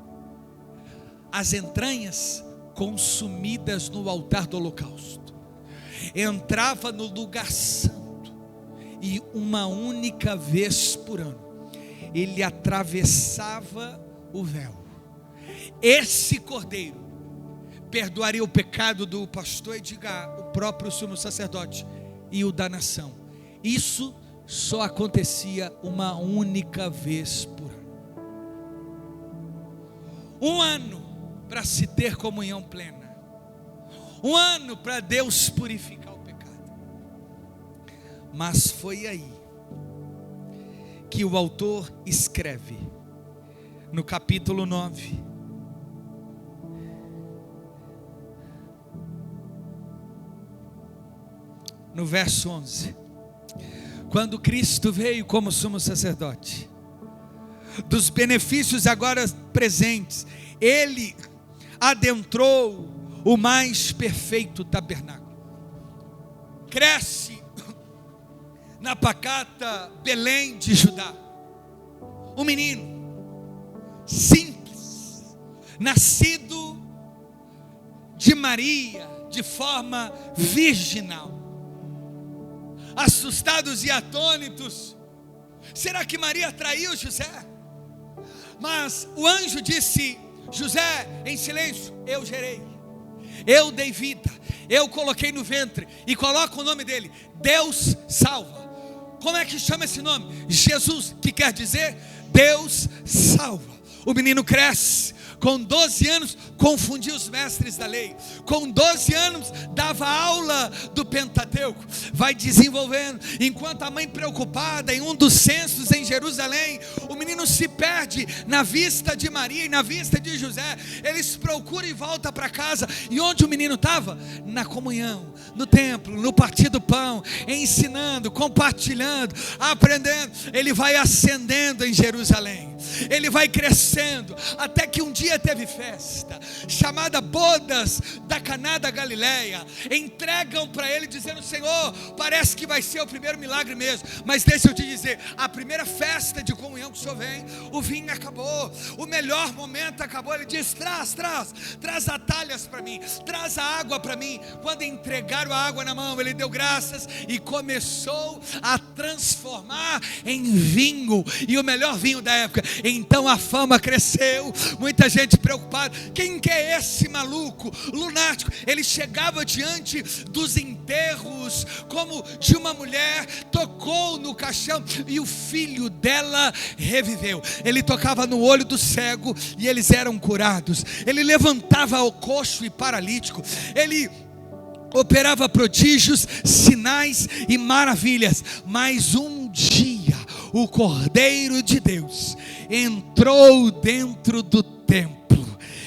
As entranhas consumidas no altar do holocausto. Entrava no lugar santo e uma única vez por ano ele atravessava o véu. Esse cordeiro perdoaria o pecado do pastor Edgar, o próprio sumo sacerdote e o da nação. Isso só acontecia uma única vez por ano. Um ano para se ter comunhão plena. Um ano para Deus purificar o pecado. Mas foi aí que o autor escreve, no capítulo 9, no verso 11, quando Cristo veio como sumo sacerdote, dos benefícios agora presentes, ele adentrou o mais perfeito tabernáculo. Cresce na pacata Belém de Judá, um menino simples, nascido de Maria, de forma virginal. Assustados e atônitos, será que Maria traiu José? Mas o anjo disse: José, em silêncio, eu gerei, eu dei vida, eu coloquei no ventre, e coloca o nome dele, Deus salva. Como é que chama esse nome? Jesus, que quer dizer Deus salva. O menino cresce, com 12 anos confundia os mestres da lei, com 12 anos dava aula do Pentateuco, vai desenvolvendo, enquanto a mãe preocupada em um dos censos em Jerusalém, o menino se perde na vista de Maria e na vista de José. Eles procuram e voltam para casa, e onde o menino estava? Na comunhão, no templo, no partir do pão, ensinando, compartilhando, aprendendo. Ele vai ascendendo em Jerusalém, ele vai crescendo, até que um dia teve festa, chamada Bodas da Caná da Galileia. Entregam para ele dizendo: Senhor, parece que vai ser o primeiro milagre mesmo, mas deixa eu te dizer, a primeira festa de comunhão que o Senhor vem, o vinho acabou, o melhor momento acabou. Ele diz: traz atalhas para mim, traz a água para mim. Quando entregaram a água na mão, ele deu graças e começou a transformar em vinho, e o melhor vinho da época. Então a fama cresceu, muita gente preocupada: quem que é esse maluco, lunático? Ele chegava diante dos enterros como de uma mulher, tocou no caixão e o filho dela reviveu. Ele tocava no olho do cego e eles eram curados. Ele levantava o coxo e paralítico. Ele operava prodígios, sinais e maravilhas. Mas um dia o Cordeiro de Deus entrou dentro do templo.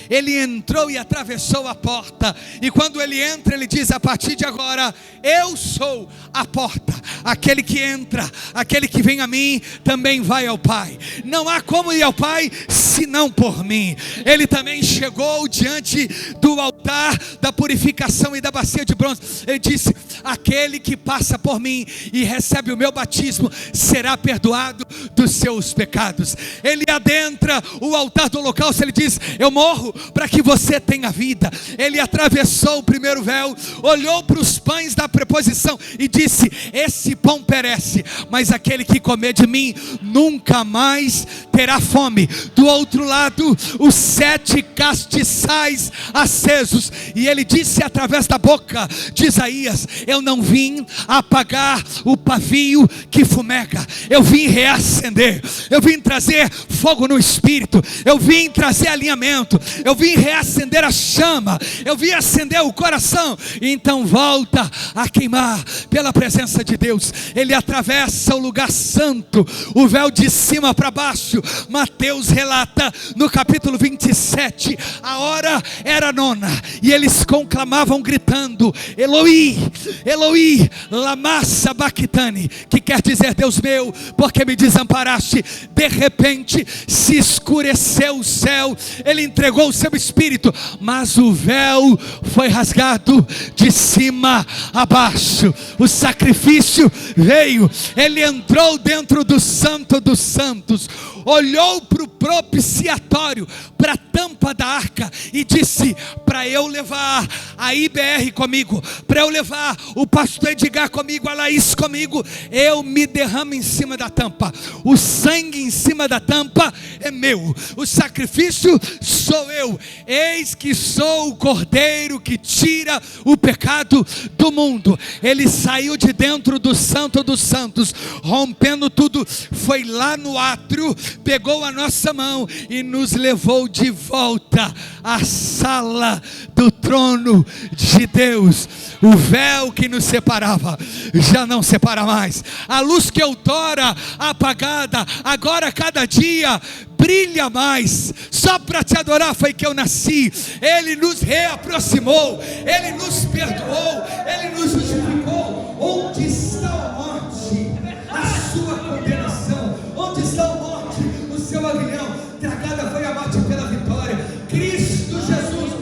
Ele entrou e atravessou a porta, e quando ele entra, ele diz: a partir de agora, eu sou a porta. Aquele que entra, aquele que vem a mim, também vai ao Pai. Não há como ir ao Pai, senão por mim. Ele também chegou diante do altar da purificação e da bacia de bronze. Ele disse: aquele que passa por mim e recebe o meu batismo, será perdoado dos seus pecados. Ele adentra o altar do holocausto. Ele diz: eu morro para que você tenha vida. Ele atravessou o primeiro véu, olhou para os pães da preposição e disse: esse pão perece, mas aquele que comer de mim nunca mais terá fome. Do outro lado, os 7 castiçais acesos, e ele disse através da boca de Isaías: eu não vim apagar o pavio que fumega, eu vim reacender, eu vim trazer fogo no espírito, eu vim trazer alinhamento, eu vim reacender a chama, eu vim acender o coração. Então volta a queimar pela presença de Deus. Ele atravessa o lugar santo, o véu de cima para baixo. Mateus relata no capítulo 27, a hora era 9, e eles conclamavam gritando: Eloi, Eloi, lama sabachthani, que quer dizer: Deus meu, por que me desamparaste? De repente se escureceu o céu, ele entregou o seu espírito, mas o véu foi rasgado de cima a baixo. O sacrifício veio, ele entrou dentro do Santo dos Santos, olhou para o propiciatório, para a tampa da arca e disse: para eu levar a IBR comigo, para eu levar o pastor Edgar comigo, a Laís comigo, eu me derramo em cima da tampa. O sangue em cima da tampa é meu, o sacrifício sou eu. Eis que sou o cordeiro que tira o pecado do mundo. Ele saiu de dentro do Santo dos Santos, rompendo tudo, foi lá no átrio, pegou a nossa mão e nos levou de volta à sala do trono de Deus. O véu que nos separava já não separa mais. A luz que outrora apagada, agora cada dia brilha mais. Só para te adorar foi que eu nasci. Ele nos reaproximou, ele nos perdoou, ele nos justificou. Onde está a morte? A sua condenação. Onde está a morte? O seu aguilhão. Tragada foi a morte pela vitória. Cristo Jesus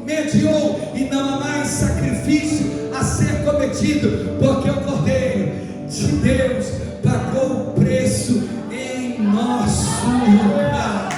mediou, e não há mais sacrifício a ser cometido, porque o Cordeiro de Deus pagou o preço em nosso lugar.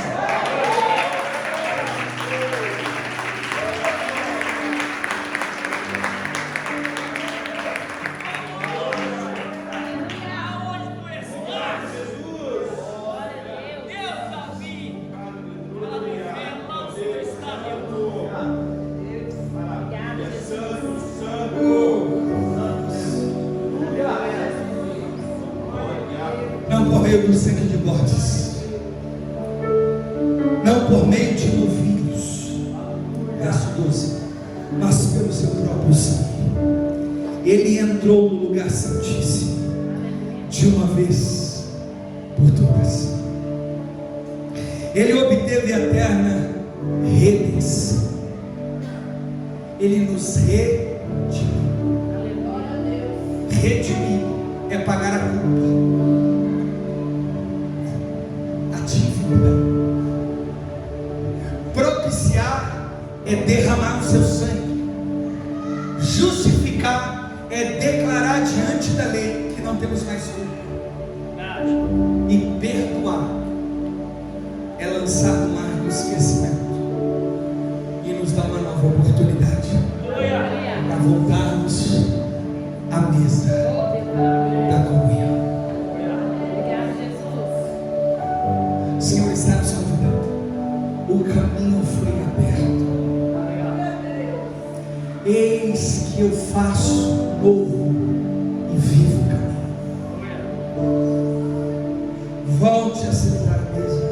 Não por meio do sangue de bodes, não por meio de novilhos, verso 12, mas pelo seu próprio sangue. Ele entrou no lugar santíssimo de uma vez por todas. Ele obteve a eterna redenção. Ele nos redimiu. Redimir é pagar a culpa, propiciar é derramar o seu sangue, justificar é declarar diante da lei que não temos mais culpa, e perdoar é lançar no mar do esquecimento e nos dar uma nova oportunidade para voltarmos à mesa da comunhão. O Senhor está nos convidando. O caminho foi aberto. Eis que eu faço novo e vivo caminho. Volte a sentar à mesa.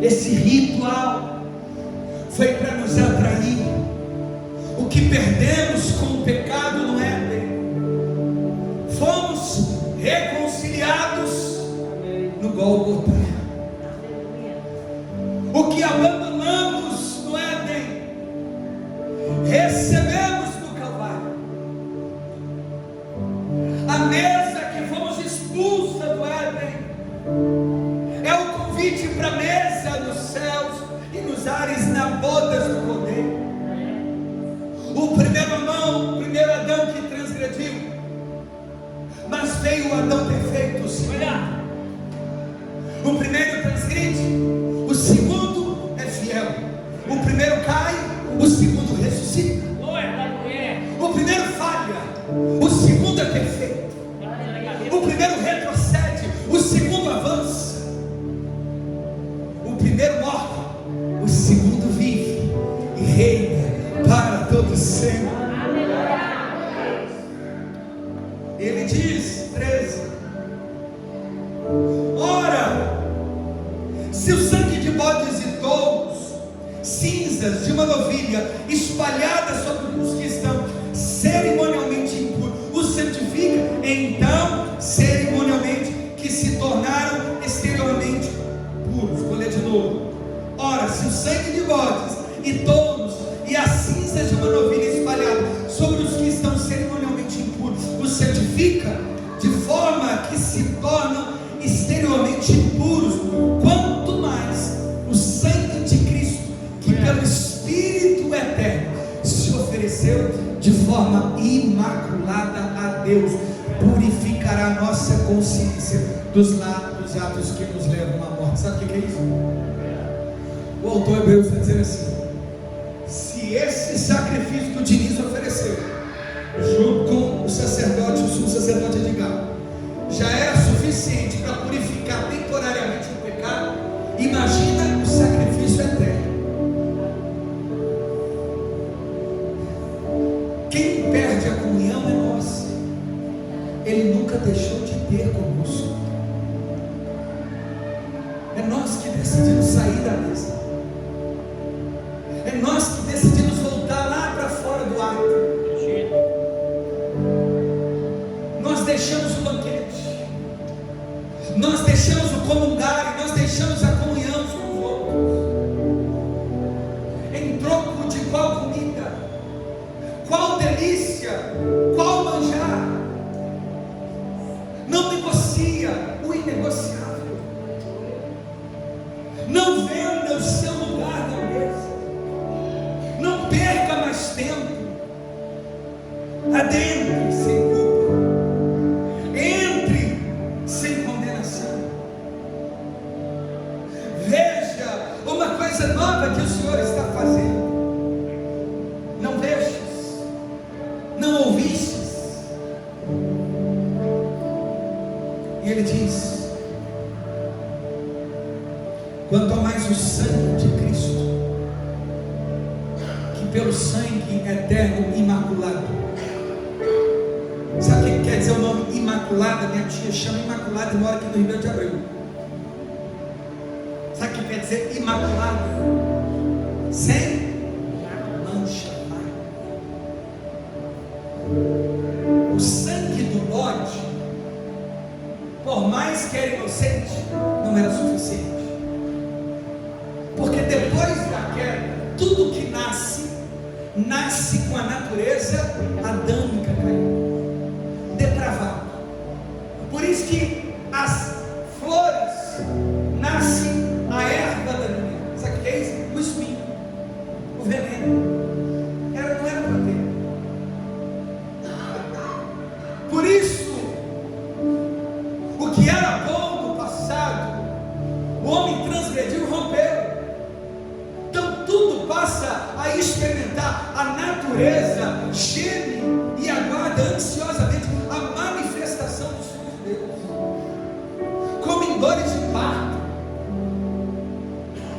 Esse ritual foi para nos atrair. O que perdemos com o pecado no Éden, fomos reconciliados no Gólgota. O que abandonamos no Éden, recebemos no Calvário. A mesa que fomos expulsos do Éden é o convite para a mesa nos céus e nos ares, na bodas do Cordeiro. O primeiro Adão que transgrediu, mas veio o Adão perfeito, o segundo. O primeiro transgride, o segundo é fiel. O primeiro cai, o segundo ressuscita. O primeiro falha, o segundo é perfeito. O primeiro retrocede, o segundo avança. O primeiro morre, o segundo vive e reina para todo sempre. Ele diz, 13: ora, se o sangue de bodes e touros cinzas de uma novilha espalhadas sobre os que estão cerimonialmente impuros, os santifica, então cerimonialmente, que se tornaram exteriormente puros. Vou ler de novo. Ora, se o sangue de bodes e touros e as cinzas de uma novilha espalhada sobre os que estão cerimonialmente impuros os santifica, de forma que se tornam exteriormente impuros, quanto mais o sangue de Cristo, que pelo Espírito eterno se ofereceu de forma imaculada a Deus, purificará a nossa consciência dos atos que nos levam à morte. Sabe o que é isso? O autor Hebreus está dizendo assim: se esse sacrifício que o Diniz ofereceu, junto com o sacerdote, o sumo sacerdote Edgar, já era suficiente para purificar temporariamente o pecado, imagina o sacrifício eterno. Quem perde a comunhão é nós. Ele nunca deixou de ter conosco. É nós que decidimos sair da mesa. É nós que decidimos voltar lá para fora do ato. Nós deixamos o banquete. Nós deixamos o comungar. Nós deixamos a comunhão uns com os outros. Em troco de qual comida? Qual delícia? Qual manjar? Não negocia o inegociável. Não venda o seu lugar na mesa. Não perca mais tempo. Adentre sem culpa. Entre sem condenação. Veja uma coisa nova que o Senhor está fazendo. Não vestes, não ouvistes. E ele diz: quanto a mais o sangue de Cristo, que pelo sangue eterno imaculado. Sabe o que quer dizer o nome Imaculada? Minha tia chama Imaculada e mora aqui no Ribeirão de Abreu. Sabe o que quer dizer Imaculada? Sem mancha. O sangue do bode, por mais que era inocente, não era suficiente. Porque depois da queda, tudo que nasce com a natureza adâmica caída, depravado. Por isso que as flores nascem a erva daninha. Sabe o que é isso? O espinho, o veneno. Não era para ter. Por isso, o que era bom no passado, o homem transgrediu e rompeu. Então tudo passa a experimentar. A natureza geme e aguarda ansiosamente a manifestação dos filhos de Deus, como em dores de parto.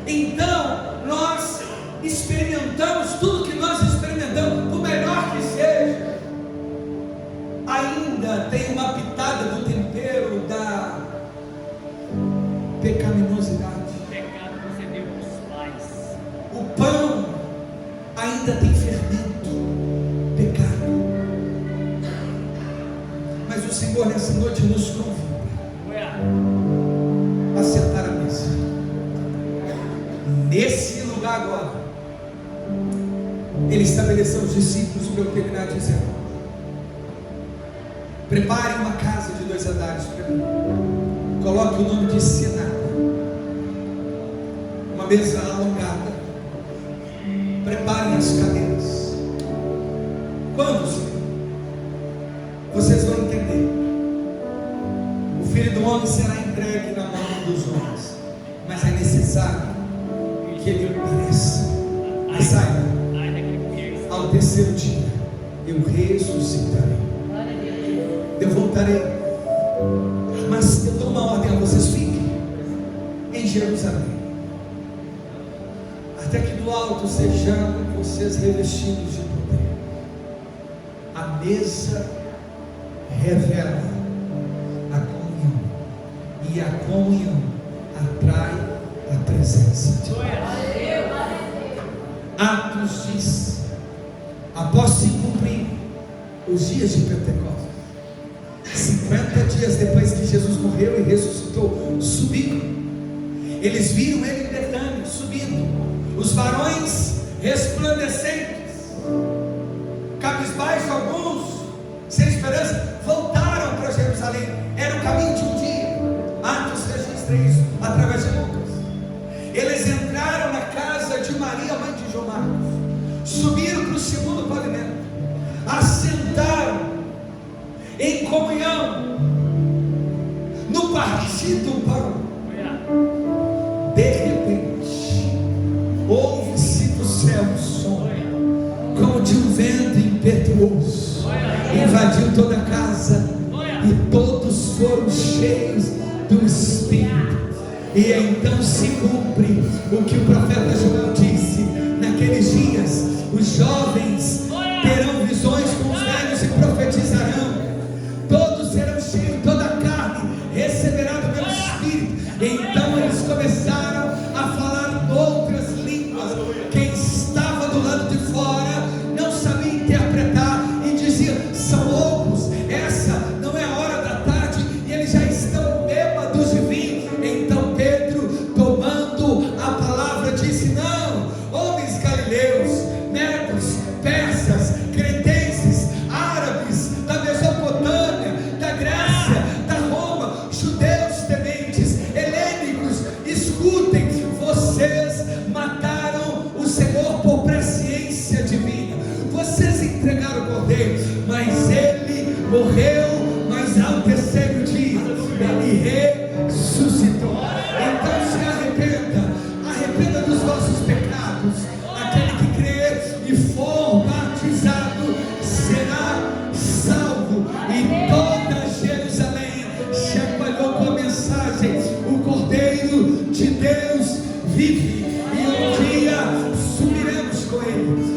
Então nós experimentamos tudo que nós experimentamos, por melhor que seja, ainda tem uma pitada do tempero da pecaminosidade. Pecado você deu para os pais. O pão ainda tem fermento, pecado. Mas o Senhor nessa noite nos convida a sentar à mesa. Nesse lugar agora, Ele estabeleceu os discípulos, para eu terminar dizendo: prepare uma casa de 2 andares para mim. Coloque o nome de Senado. Uma mesa alongada. Preparem as cadeiras. Quando, Senhor? Vocês vão entender. O Filho do Homem será entregue na mão dos homens, mas é necessário que Ele pereça. Mas saiba, ao terceiro dia eu ressuscitarei. Eu voltarei. Mas eu dou uma ordem a vocês: fiquem em Jerusalém, até que do alto sejam vocês revestidos de poder. A mesa revela a comunhão, e a comunhão atrai a presença de Deus. Atos diz: após se cumprir os dias de Pentecostes, 50 dias depois que Jesus morreu e ressuscitou, subindo, eles viram ele em Betânia, subindo, os varões resplandecentes, cabisbaixo alguns, sem esperança, voltaram para Jerusalém. Era o caminho de um dia. Atos registra isso através de Lucas. Eles entraram na casa de Maria, mãe de João Marcos, subiram para o segundo pavimento, assentaram em comunhão no partir do pão. De repente ouve-se do céu um som como de um vento impetuoso, invadiu toda a casa e todos foram cheios do Espírito. E então se cumpre o que o profeta Joel disse: naqueles dias os jovens terão visões com os velhos e profetizarão, todos serão cheios, toda a carne receberá do meu Espírito. Então eles começaram a falar outras línguas. Quem estava do lado de fora não sabia interpretar e dizia: são loucos, essa não é a hora da tarde e eles já estão bêbados de vinho. Então Pedro, tomando a palavra, disse: não, homens galileus, medos, persas, cretenses, árabes, da Mesopotâmia, da Grécia, da Roma, judeus tementes, helênicos, escutem, vocês mataram o Senhor por presciência divina, vocês entregaram o cordeiro, mas ele morreu, mas ao terceiro dia ele ressuscitou. Então se arrependa dos vossos pecados. Aquele que crer e for batizado será salvo. E toda Jerusalém se espalhou com a mensagem: o Cordeiro de Deus vive, e um dia subiremos com ele.